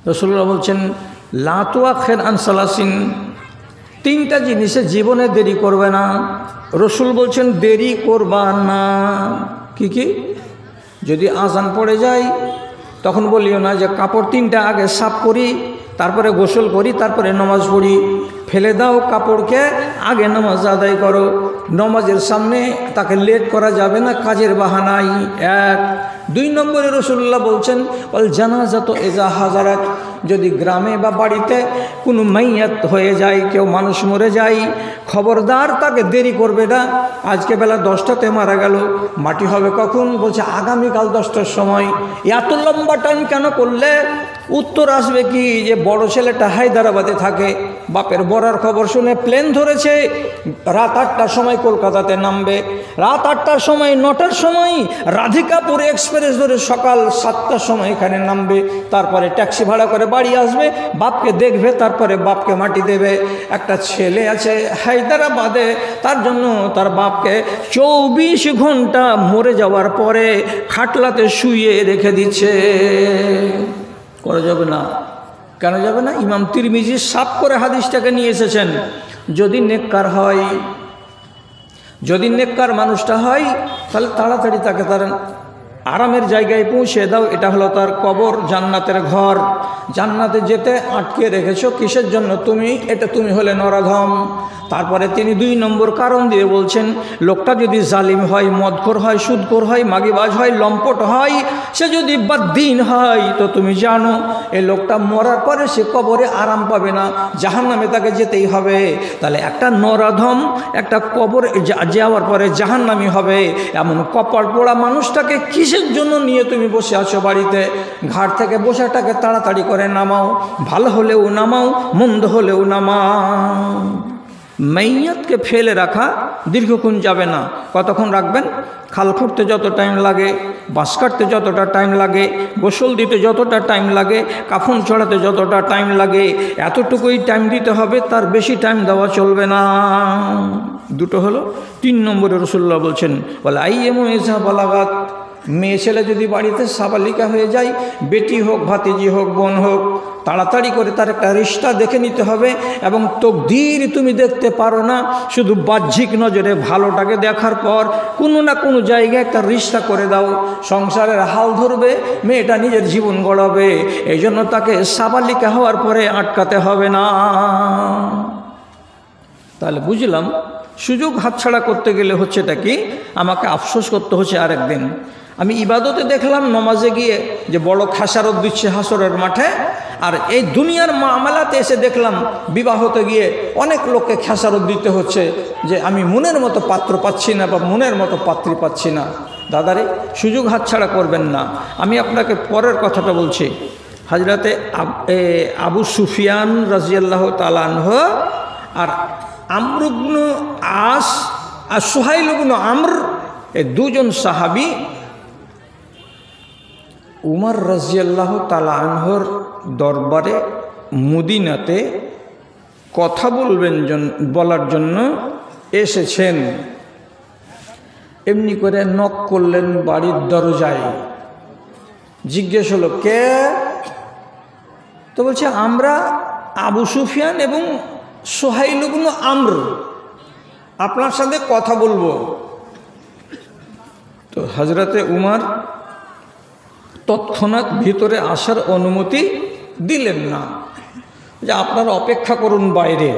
রাসূলুল্লাহ বলছেন লা তুআখির আন সালাসিন, তিনটা জিনিসে জীবনে দেরি করবে না। রসুল বলছেন দেরি করবা না। কি কি? যদি আজান পড়ে যায় তখন বলিও না যে কাপড় তিনটা আগে সাফ করি, তারপরে গোসল করি, তারপরে নামাজ পড়ি। ফেলে দাও কাপড়কে, আগে নামাজ আদায় করো। নামাজের সামনে তাকে লেট করা যাবে না কাজের বাহানায়। এক। 2 নম্বরে রাসূলুল্লাহ বলছেন ওয়াল জানাজাতু ইজা হাজারাত, যদি গ্রামে বা বাড়িতে কোনো মাইয়াত হয়ে যায়, কেউ মানুষ মরে যায়, খবরদার তাকে দেরি করবে না। আজকে বেলা 10টাতে মারা গেল, মাটি হবে কখন? বলছে আগামীকাল 10টার সময়। এত লম্বা টাইম কেন করলে? উত্তর আসবে কি যে বড় ছেলেটা হায়দ্রাবাদে থাকে, বাপের বড়ার খবর শুনে প্লেন ধরেছে, রাত 8টার সময় কলকাতাতে নামবে, রাত 8টার সময় 9টার সময় রাধিকাপুর এক্সপ্রেস ধরে সকাল 7টার সময় এখানে নামবে, তারপরে ট্যাক্সি ভাড়া করে বাড়ি আসবে, বাপকে দেখবে, তারপরে বাপকে মাটি দেবে। একটা ছেলে আছে হায়দ্রাবাদে, তার জন্য তার বাপকে 24 ঘন্টা মরে যাওয়ার পরে খাটলাতে শুইয়ে রেখে দিচ্ছে। করা যাবে না। কেন যাবে না? ইমাম তিরমিজি সাফ করে হাদিসটাকে নিয়ে এসেছেন। যদি নেককার হয়, যদি নেককার মানুষটা হয়, তাহলে তাড়াতাড়ি তাকে তার আরামের জায়গায় পৌঁছে দাও। এটা হলো তার কবর, জান্নাতের ঘর। জান্নাতে যেতে আটকে রেখেছো কিসের জন্য তুমি? এটা তুমি হলে নরাধম। তারপরে তিনি 2 নম্বর কারণ দিয়ে বলছেন, লোকটা যদি জালিম হয়, মদখোর হয়, সুদখোর হয়, মাগিবাজ হয়, লম্পট হয়, সে যদি বদ্দিন হয়, তো তুমি জানো এই লোকটা মরার পরে সে কবরে আরাম পাবে না, জাহান্নামে তাকে যেতেই হবে। তাহলে একটা নরাধম একটা কবরে যাওয়ার পরে জাহান্নামী হবে, এমন কপাল পোড়া মানুষটাকে কিসের জন্য নিয়ে তুমি বসে আছো বাড়িতে? ঘাট থেকে বসাটাকে তাড়াতাড়ি করে নামাও, ভালো হলেও নামাও, মন্দ হলেও নামাও। মাইয়াতকে ফেলে রাখা দীর্ঘক্ষণ যাবে না। কতক্ষণ রাখবেন? খাল খুঁড়তে যত টাইম লাগে, বাঁশ কাটতে যতটা টাইম লাগে, গোসল দিতে যতটা টাইম লাগে, কাফন ছড়াতে যতটা টাইম লাগে, এতটুকুই টাইম দিতে হবে, তার বেশি টাইম দেওয়া চলবে না। 2 হলো। 3 নম্বরে রাসূলুল্লাহ বলছেন বলে আইয়েমু ইসা বালাগাত, মেয়ে ছেলে যদি বাড়িতে সাবালিকা হয়ে যায়, বেটি হোক, ভাতিজি হোক, বোন হোক, তাড়াতাড়ি করে তার একটা রিশতা দেখে নিতে হবে। এবং তকদির তুমি দেখতে পারো না, শুধু বাহ্যিক নজরে ভালোটাকে দেখার পর কোনো না কোনো জায়গায় একটা রিশতা করে দাও। সংসারের হাল ধরবে, মেয়েটা নিজের জীবন গড়াবে, এই জন্য তাকে সাবালিকা হওয়ার পরে আটকাতে হবে না। তাহলে বুঝলাম সুযোগ হাতছাড়া করতে গেলে হচ্ছেটা কি? আমাকে আফসোস করতে হচ্ছে আরেকদিন। আমি ইবাদতে দেখলাম, নমাজে গিয়ে যে বড় খেসারত দিচ্ছে হাসরের মাঠে, আর এই দুনিয়ার মামলাতে এসে দেখলাম বিবাহতে গিয়ে অনেক লোককে খেসারত দিতে হচ্ছে যে আমি মনের মতো পাত্র পাচ্ছি না বা মনের মতো পাত্রী পাচ্ছি না। দাদারে, সুযোগ হাতছাড়া করবেন না। আমি আপনাকে পরের কথাটা বলছি। হযরতে আবু সুফিয়ান রাদিয়াল্লাহু তাআলা আনহু আর আমর ইবনে আস আর সুহাইল ইবনে আমর, এই 2 জন সাহাবী উমর রাদিয়াল্লাহু তাআলা আনহুর দরবারে মদিনাতে কথা বলার জন্য এসেছেন। এমনি করে নক করলেন বাড়ির দরজায়। জিজ্ঞেস হলো কে? তো বলছে আমরা আবু সুফিয়ান এবং সুহাইল ইবনে আমর, আপনার সাথে কথা বলবো। তো হযরতে উমর তৎক্ষণাৎ ভিতরে আসার অনুমতি দিলেন না, যে আপনারা অপেক্ষা করুন বাইরে।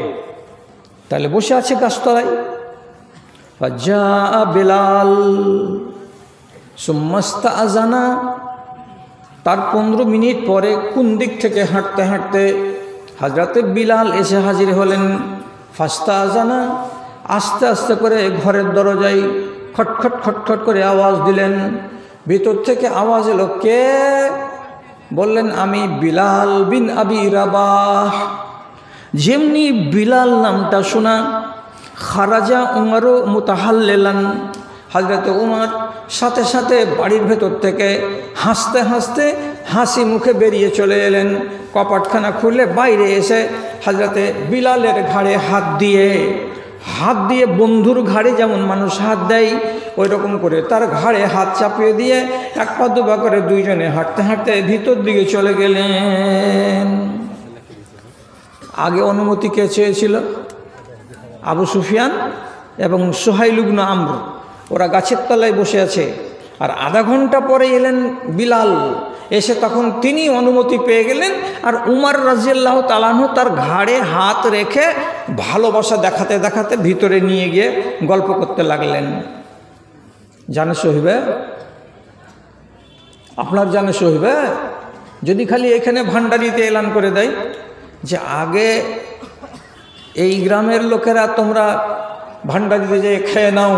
তাহলে বসে আছে গাছতলায়। যা বেলাল সুম্মাস্তা আজানা, তার 15 মিনিট পরে কোন দিক থেকে হাঁটতে হাঁটতে হযরতে বিলাল এসে হাজির হলেন। ফাস্তা আজানা, আস্তে আস্তে করে ঘরের দরজায় খটখট খটখট করে আওয়াজ দিলেন। ভিতর থেকে আওয়াজ এলো, কে? বললেন আমি বিলাল বিন আবি রাবাহ। যেমনি বিলাল নামটা শোনা, খারাজা উমরও মুতাহাল্লিলান, হযরতে উমর সাথে সাথে বাড়ির ভেতর থেকে হাসতে হাসতে হাসি মুখে বেরিয়ে চলে এলেন। কপাটখানা খুলে বাইরে এসে হযরতে বিলালের ঘাড়ে হাত দিয়ে হাত দিয়ে বন্ধুর ঘাড়ে যেমন মানুষ হাত দেয় ওই রকম করে তার ঘাড়ে হাত চাপিয়ে দিয়ে এক পা দুপা করে দুইজনে হাঁটতে হাঁটতে ভিতর দিকে চলে গেলেন। আগে অনুমতি কে চেয়েছিল? আবু সুফিয়ান এবং সুহাইল ইবনে আমর, ওরা গাছের তলায় বসে আছে। আর আধা ঘন্টা পরে এলেন বিলাল, এসে তখন তিনি অনুমতি পেয়ে গেলেন। আর উমর রাদিয়াল্লাহু তাআলা আনহু তার ঘাড়ে হাত রেখে ভালোবাসা দেখাতে দেখাতে ভিতরে নিয়ে গিয়ে গল্প করতে লাগলেন। জানে সহিবে? আপনার জানে সহিবে? যদি খালি এখানে ভান্ডারিতে এলান করে দেয় যে আগে এই গ্রামের লোকেরা তোমরা ভান্ডারিতে যেয়ে খেয়ে নাও,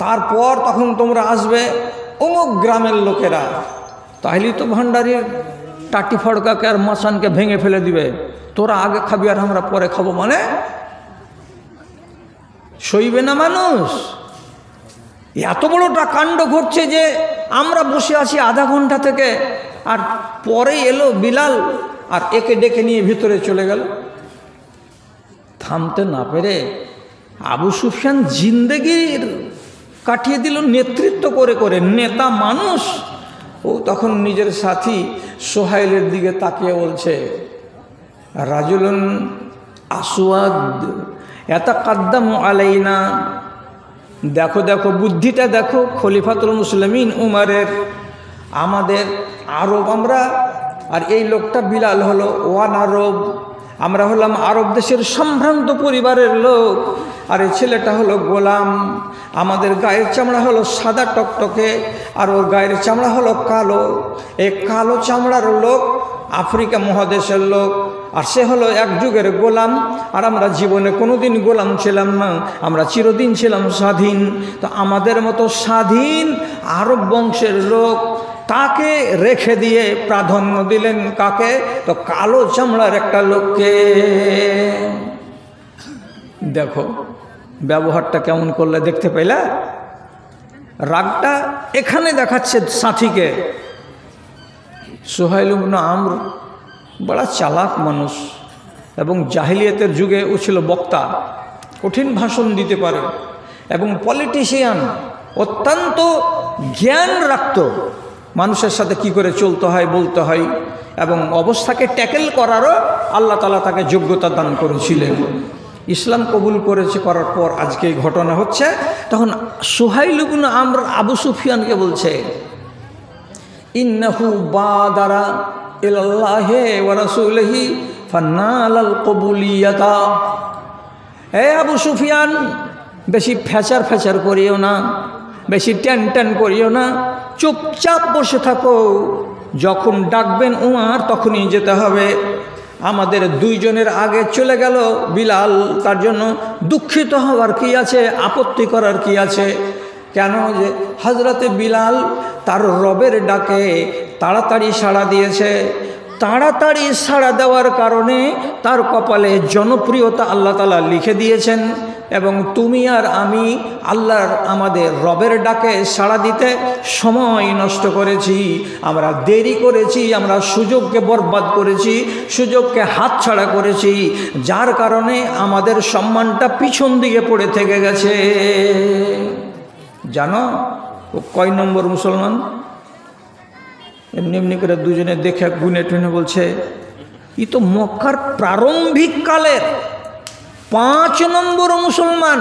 তারপর তখন তোমরা আসবে অমুক গ্রামের লোকেরা, তাহলেই তো ভান্ডারির টাটি ফড়কাকে আর মাসানকে ভেঙে ফেলে দিবে। তোরা আগে খাবি আর আমরা পরে খাবো, মানে সইবে না মানুষ। এত বড়টা কাণ্ড ঘটছে যে আমরা বসে আছি আধা ঘন্টা থেকে, আর পরে এলো বিলাল আর একে ডেকে নিয়ে ভিতরে চলে গেল। থামতে না পেরে আবু সুফিয়ান জিন্দেগির কাটিয়ে দিল নেতৃত্ব করে করে, নেতা মানুষ। ও তখন নিজের সাথী সোহাইলের দিকে তাকিয়ে বলছে, রাজুলুন আসওয়াদ ইয়াতাকাদ্দামু আলাইনা। দেখো দেখো, বুদ্ধিটা দেখো খলিফাতুল মুসলিমিন উমরের। আমাদের আরব আমরা, আর এই লোকটা বিলাল হলো ওয়ান আরব, আমরা হলাম আরব দেশের সম্ভ্রান্ত পরিবারের লোক, আর এই ছেলেটা হলো গোলাম। আমাদের গায়ের চামড়া হলো সাদা টকটকে, আর ওর গায়ের চামড়া হলো কালো। এই কালো চামড়ার লোক আফ্রিকা মহাদেশের লোক, আর সে হলো এক যুগের গোলাম। আর আমরা জীবনে কোনোদিন গোলাম ছিলাম না, আমরা চিরদিন ছিলাম স্বাধীন। তো আমাদের মতো স্বাধীন আরব বংশের লোক, তাকে রেখে দিয়ে প্রাধান্য দিলেন কাকে? তো কালো চামড়ার একটা লোককে। দেখো ব্যবহারটা কেমন করলে, দেখতে পেলে? রাগটা এখানে দেখাচ্ছে সাথীকে। সুহাইল ইবনে আমর বড়া চালাক মানুষ, এবং জাহিলিয়াতের যুগে ও ছিল বক্তা, কঠিন ভাষণ দিতে পারে, এবং পলিটিশিয়ান, অত্যন্ত জ্ঞান রাখত মানুষের সাথে কি করে চলতে হয়, বলতে হয়, এবং অবস্থাকে ট্যাকেল করারও আল্লাহ তাআলা তাকে যোগ্যতা দান করেছিলেন। ইসলাম কবুল করেছে, করার পর আজকে এই ঘটনা হচ্ছে। তখন সুহাইল ইবনে আমর আবু সুফিয়ানকে বলছে, ইন্নাহু বাদারা ইলাল্লাহি ওয়া রাসূলিহি ফানালাল কবুলিয়াতা। হে আবু সুফিয়ান, বেশি ফেচার ফেচার করিও না, বেশি টেন টেন করিও না, চুপচাপ বসে থাকো। যখন ডাকবেন উমার তখনই যেতে হবে। আমাদের দুইজনের আগে চলে গেল বিলাল, তার জন্য দুঃখিত হওয়ার কি আছে, আপত্তি করার কি আছে? কেন যে হযরতে বিলাল তার রবের ডাকে তাড়াতাড়ি সাড়া দিয়েছে। তাড়াতাড়ি সাড়া দেওয়ার কারণে তার কপালে জনপ্রিয়তা আল্লাহ তাআলা লিখে দিয়েছেন। এবং তুমি আর আমি আল্লাহর আমাদের রবের ডাকে সাড়া দিতে সময় নষ্ট করেছি, আমরা দেরি করেছি, আমরা সুযোগকে বরবাদ করেছি, সুযোগকে হাতছাড়া করেছি, যার কারণে আমাদের সম্মানটা পিছন দিকে পড়ে থেকে গেছে। জানো ও কয় নম্বর মুসলমান? এমনি এমনি করে দুজনে দেখে গুনে টুনে বলছে, ই তো মক্কার প্রারম্ভিক কালের 5 নম্বর মুসলমান,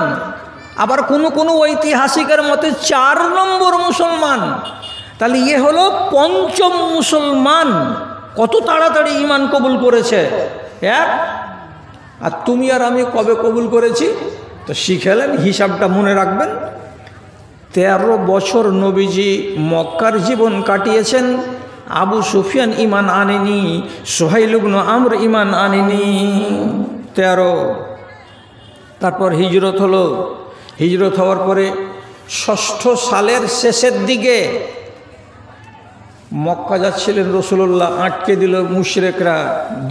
আবার কোনো কোনো ঐতিহাসিকের মতে 4 নম্বর মুসলমান। তাহলে ইয়ে হলো 5ম মুসলমান। কত তাড়াতাড়ি ঈমান কবুল করেছে এক। আর তুমি আর আমি কবে কবুল করেছি? তো শিখেলেন, হিসাবটা মনে রাখবেন। 13 বছর নবীজি মক্কার জীবন কাটিয়েছেন। আবু সুফিয়ান ঈমান আনেনি, সুহাইল ইবনে আমর ঈমান আনেনি। 13। তারপর হিজরত হলো। হিজরত হওয়ার পরে 6ষ্ঠ সালের শেষের দিকে মক্কা যাচ্ছিলেন রাসূলুল্লাহ, আটকে দিল মুশরিকরা,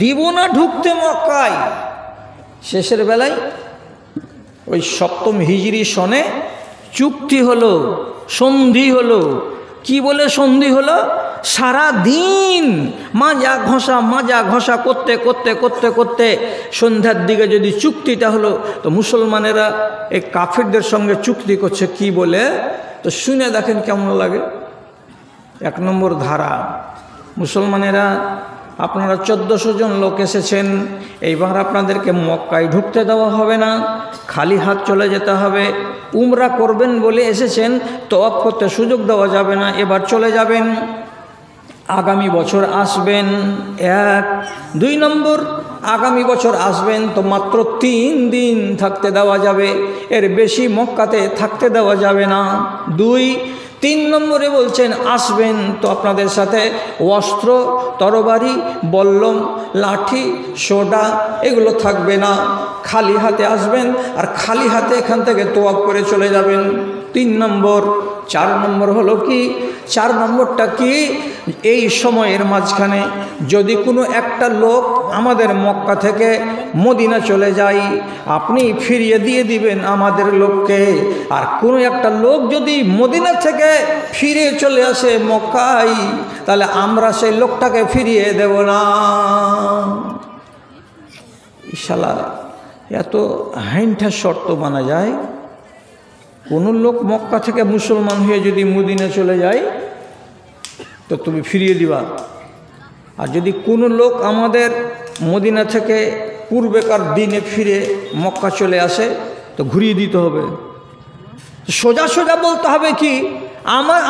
দিব না ঢুকতে মক্কায়। শেষের বেলায় ওই 7ম হিজরি সনে চুক্তি হলো, সন্ধি হলো। কি বলে সন্ধি হলো? সারা দিন মাজা ঘষা করতে করতে করতে করতে সন্ধ্যার দিকে যদি চুক্তিটা হলো, তো মুসলমানেরা এই কাফেরদের সঙ্গে চুক্তি করছে কি বলে, তো শুনে দেখেন কেমন লাগে। 1 নম্বর ধারা, মুসলমানেরা আপনারা 1400 জন লোক এসেছেন, এইবার আপনাদেরকে মক্কায় ঢুকতে দেওয়া হবে না, খালি হাত চলে যেতে হবে। উমরা করবেন বলে এসেছেন, তওয়াফ করতে সুযোগ দেওয়া যাবে না, এবার চলে যাবেন, আগামী বছর আসবেন। 1। 2 নম্বর, আগামী বছর আসবেন তো মাত্র 3 দিন থাকতে দেওয়া যাবে, এর বেশি মক্কাতে থাকতে দেওয়া যাবে না। 2। 3 নম্বরে বলছেন আসবেন তো আপনাদের সাথে অস্ত্র, তরবারি, বল্লম, লাঠি, সোডা এগুলো থাকবে না, খালি হাতে আসবেন আর খালি হাতে এখান থেকে তওয়াফ করে চলে যাবেন। 3 নম্বর। 4 নম্বর হলো কি, 4 নম্বরটা কি, এই সময়ের মাঝখানে যদি কোনো একটা লোক আমাদের মক্কা থেকে মদিনা চলে যায়, আপনি ফিরিয়ে দিয়ে দিবেন আমাদের লোককে। আর কোনো একটা লোক যদি মদিনা থেকে ফিরে চলে আসে মক্কায়, তাহলে আমরা সেই লোকটাকে ফিরিয়ে দেব না। ইনশাআল্লাহ এত হাইন্ঠা শর্ত মানা যায়। কোনো লোক মক্কা থেকে মুসলমান হয়ে যদি মদিনা চলে যায় তো তুমি ফিরিয়ে দিবা, আর যদি কোনো লোক আমাদের মদিনা থেকে পূর্বেকার দিনে ফিরে মক্কা চলে আসে তো ঘুরিয়ে দিতে হবে। সোজা সোজা বলতে হবে কি,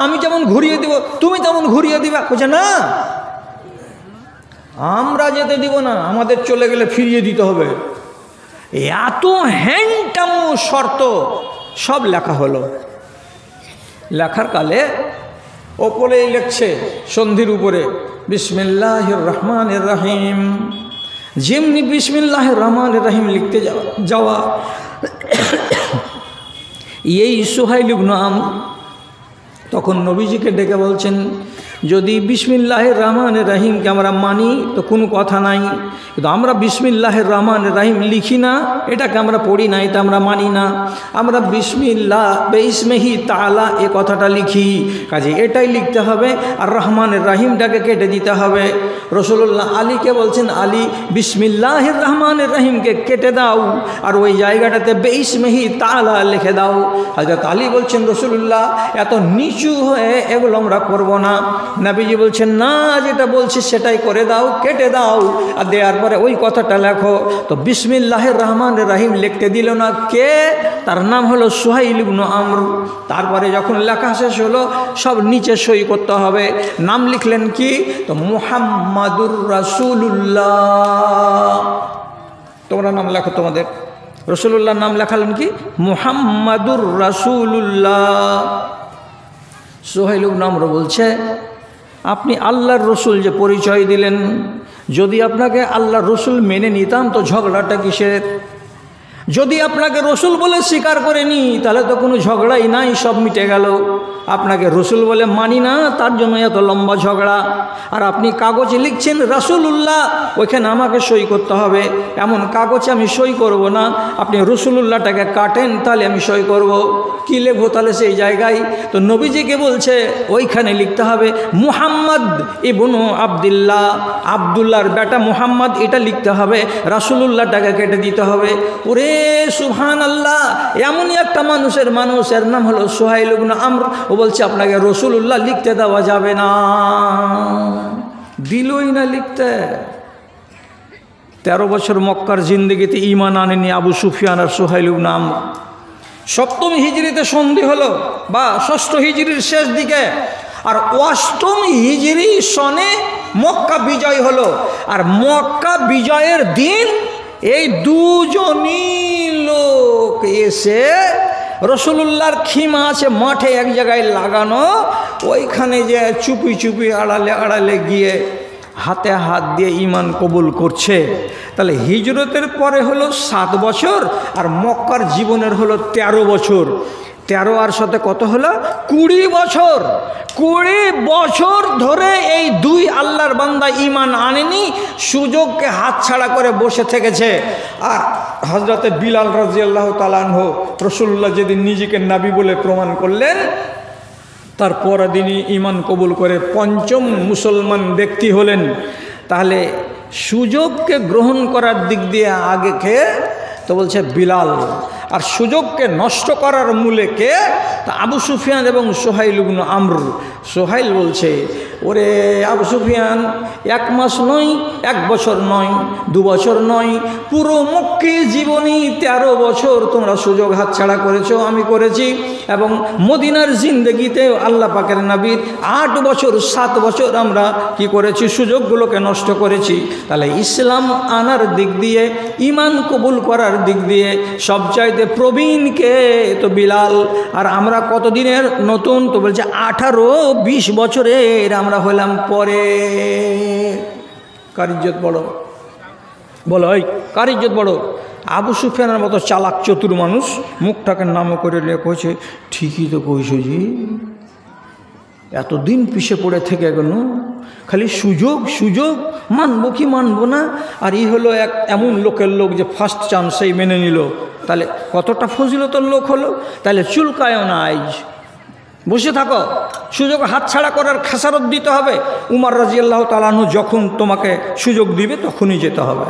আমি যেমন ঘুরিয়ে দিব তুমি তেমন ঘুরিয়ে দিবা। বলছে না, আমরা যেতে দিব না, আমাদের চলে গেলে ফিরিয়ে দিতে হবে। এত হ্যান্ডটামো শর্ত সব লেখা হলো। লেখার কালে ওপরেই লেখছে সন্ধির উপরে বিসমিল্লাহির রহমানির রহিম। যেমনি বিসমিল্লাহির রহমানির রহিম লিখতে যাওয়া এই সুহাইল ইবনে আমর তখন নবীজিকে ডেকে বলছেন, যদি বিসমিল্লাহির রহমানির রহিমকে আমরা মানি তো কোনো কথা নাই, কিন্তু আমরা বিসমিল্লাহির রহমানির রহিম লিখি না, এটাকে আমরা পড়ি না, এটা আমরা মানি না। আমরা বিসমিল্লাহ বেইসমিহি তাআলা এ কথাটা লিখি, কাজে এটাই লিখতে হবে, আর রহমানির রহিমটাকে কেটে দিতে হবে। রাসূলুল্লাহ আলীকে বলছেন, আলী বিসমিল্লাহির রহমানির রহিমকে কেটে দাও আর ওই জায়গাটাতে বেইসমিহি তাআলা লিখে দাও। হযরত আলী বলছেন, রাসূলুল্লাহ এত নিচু হয়ে এগুলো আমরা করব না। নবীজি বলছেন, না, যেটা বলছি সেটাই করে দাও, কেটে দাও, আর দেওয়ার পরে ওই কথাটা লেখো। তো বিসমিল্লাহির রহমানির রহিম লিখতে দিল না কে? তার নাম হলো সুহাইল ইবনে আমর। তারপরে যখন লেখা শেষ হলো সব নিচে সই করতে হবে। নাম লিখলেন কি? তো মুহাম্মাদুর রাসূলুল্লাহ। তোমরা নাম লেখো, তোমাদের রাসূলুল্লাহর নাম লেখালেন কি? মুহাম্মাদুর রাসূলুল্লাহ। সুহাইল ইবনে আমর বলছে, আপনি আল্লাহর রসুল যে পরিচয় দিলেন, যদি আপনাকে আল্লাহর রসুল মেনে নিতাম তো ঝগড়াটা কিসের? যদি আপনাকে রসুল বলে স্বীকার করে নি তাহলে তো কোনো ঝগড়াই নাই, সব মিটে গেল। আপনাকে রসুল বলে মানি না, তার জন্য এত লম্বা ঝগড়া। আর আপনি কাগজে লিখছেন রাসূলুল্লাহ, ওইখানে আমাকে সই করতে হবে, এমন কাগজে আমি সই করব না। আপনি রসূলুল্লাহটাকে কাটেন, তাহলে আমি সই করব। কি লিখবো তাহলে সেই জায়গায়? তো নবীজিকে বলছে ওইখানে লিখতে হবে মুহাম্মদ ইবনু আবদুল্লাহ, আবদুল্লাহর বেটা মুহাম্মদ, এটা লিখতে হবে। রাসূলুল্লাহটাকে কেটে দিতে হবে। ওরে সুবহানাল্লাহ, এমনই একটা মানুষের নাম হলো সুহাইল ইবনে আমর। ও বলছে আপনাকে রাসূলুল্লাহ লিখতে দেওয়া যাবে না, দিলই না লিখতে। 13 বছর মক্কার জিন্দেগিতে ঈমান আনেনি আবু সুফিয়ান আর সুহাইল ইবনে আমর। 7ম হিজরিতে সন্ধি হলো, বা 6ষ্ঠ হিজরির শেষ দিকে, আর 8ম হিজরি সনে মক্কা বিজয় হলো। আর মক্কা বিজয়ের দিন এই দুজনই লোক এসে রাসূলুল্লাহর খিমা আছে মাঠে এক জায়গায় লাগানো, ওইখানে যে চুপি চুপি আড়ালে গিয়ে হাতে হাত দিয়ে ঈমান কবুল করছে। তাহলে হিজরতের পরে হলো 7 বছর, আর মক্কার জীবনের হলো 13 বছর। 13 আর সাথে কত হলো? 20 বছর। 20 বছর ধরে এই দুই আল্লাহর বান্দা ঈমান আনেনি, সুযোগকে হাতছাড়া করে বসে থেকেছে। আর হযরতে বিলাল রাদিয়াল্লাহু তাআলা আনহু, রাসূলুল্লাহ যেদিন নিজেকে নবী বলে প্রমাণ করলেন, তারপর দিনই ঈমান কবুল করে পঞ্চম মুসলমান ব্যক্তি হলেন। তাহলে সুযোগকে গ্রহণ করার দিক দিয়ে আগে কে? তো বলছে বিলাল। আর সুযোগকে নষ্ট করার মূলে কে? তা আবু সুফিয়ান এবং সোহাইল ইবনে আমর। সোহাইল বলছে, ওরে আবু সুফিয়ান, 1 মাস নয়, 1 বছর নয়, 2 বছর নয়, পুরো মক্কি জীবনী 13 বছর তোমরা সুযোগ হাতছাড়া করেছো, আমি করেছি। এবং মদিনার জিন্দেগিতে আল্লাহ পাকের নবীর 8 বছর 7 বছর আমরা কি করেছি? সুযোগগুলোকে নষ্ট করেছি। তাহলে ইসলাম আনার দিক দিয়ে, ঈমান কবুল করার দিক দিয়ে সবচাইতে প্রবীণকে? তো বিলাল। আর আমরা কতদিনের নতুন? তো বলছে 18-20 বছরের আমরা হলাম পরে। কার ইজ্জত বড়? বলো, ওই কার ইজ্জত বড়? আবু সুফিয়ানের মতো চালাক চতুর মানুষ মুখটাকে নাম করে কইছে, ঠিকই তো কইছো জি, এতদিন পিছিয়ে পড়ে থেকে গেল, খালি সুযোগ সুযোগ, মানবো কি মানবো না। আর এই হলো এমন লোকের লোক যে ফার্স্ট চান্সেই মেনে নিল। তাহলে কতটা ফজিলতের লোক হলো। তাহলে চুলকায়ও না, আইজ বসে থাকো, সুযোগ হাতছাড়া করার খেসারত দিতে হবে। উমর রাদিয়াল্লাহু তাআলা আনহু যখন তোমাকে সুযোগ দিবে তখনই যেতে হবে।